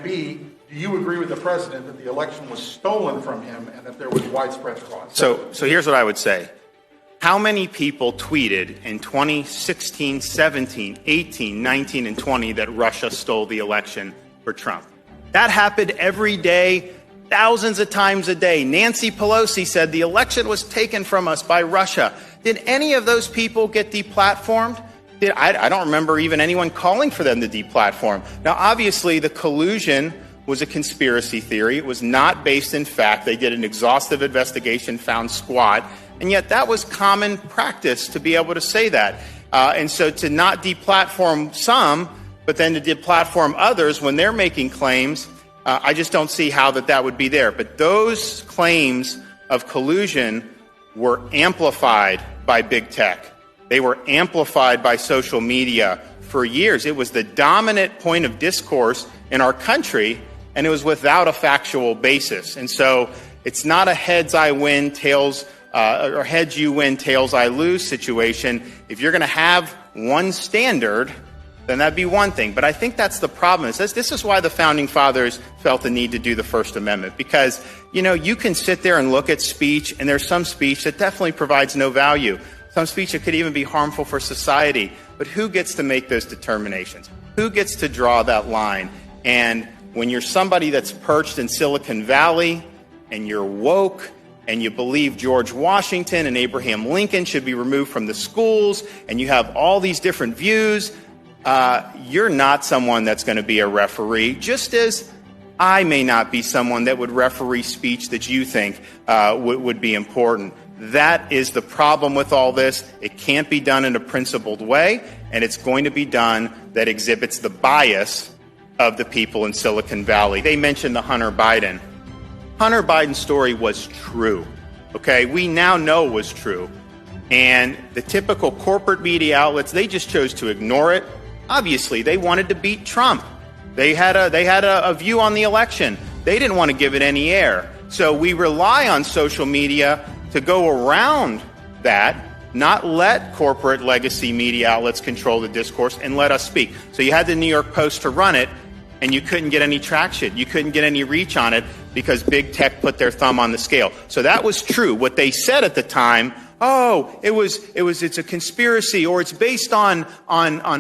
B, do you agree with the president that the election was stolen from him and that there was widespread fraud? So here's what I would say. How many people tweeted in 2016, 17, 18, 19, and 20 that Russia stole the election for Trump? That happened every day, thousands of times a day. Nancy Pelosi said the election was taken from us by Russia. Did any of those people get deplatformed? I don't remember even anyone calling for them to deplatform. Now, obviously, the collusion was a conspiracy theory. It was not based in fact. They did an exhaustive investigation, found squat, and yet that was common practice to be able to say that. And so to not deplatform some, but then to deplatform others when they're making claims, I just don't see how that would be there. But those claims of collusion were amplified by big tech. They were amplified by social media for years. It was the dominant point of discourse in our country, and it was without a factual basis. And so it's not a heads I win, tails, or heads you win, tails I lose situation. If you're going to have one standard, then that'd be one thing. But I think that's the problem. This is why the Founding Fathers felt the need to do the First Amendment. Because, you can sit there and look at speech, and there's some speech that definitely provides no value. Some speech that could even be harmful for society. But who gets to make those determinations? Who gets to draw that line? And when you're somebody that's perched in Silicon Valley, and you're woke, and you believe George Washington and Abraham Lincoln should be removed from the schools, and you have all these different views, you're not someone that's going to be a referee, just as I may not be someone that would referee speech that you think would be important. That is the problem with all this. It can't be done in a principled way, and it's going to be done that exhibits the bias of the people in Silicon Valley. They mentioned the Hunter Biden. Hunter Biden's story was true, okay? We now know it was true. And the typical corporate media outlets, they just chose to ignore it. Obviously, they wanted to beat Trump. They had a view on the election. They didn't want to give it any air. So we rely on social media to go around that, not let corporate legacy media outlets control the discourse and let us speak. So you had the New York Post to run it, and you couldn't get any traction. You couldn't get any reach on it because big tech put their thumb on the scale. So that was true. What they said at the time, it's a conspiracy, or it's based on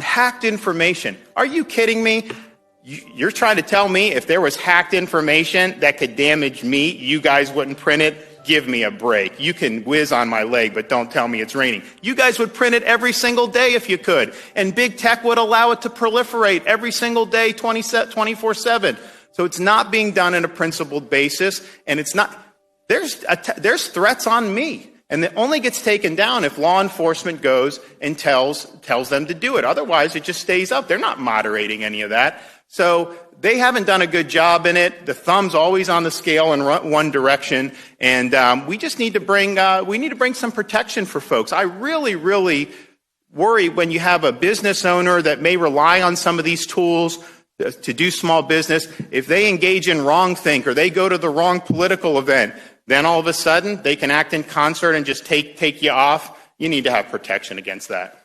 hacked information. Are you kidding me? You're trying to tell me if there was hacked information that could damage me, you guys wouldn't print it? Give me a break. You can whiz on my leg, but don't tell me it's raining. You guys would print it every single day if you could. And big tech would allow it to proliferate every single day, 24/7. So it's not being done on a principled basis. And it's not, there's threats on me. And it only gets taken down if law enforcement goes and tells them to do it. Otherwise, it just stays up. They're not moderating any of that. So they haven't done a good job in it. The thumb's always on the scale in one direction. And we just need to bring some protection for folks. I really, really worry when you have a business owner that may rely on some of these tools to do small business. If they engage in wrongthink or they go to the wrong political event, then all of a sudden they can act in concert and just take you off. You need to have protection against that.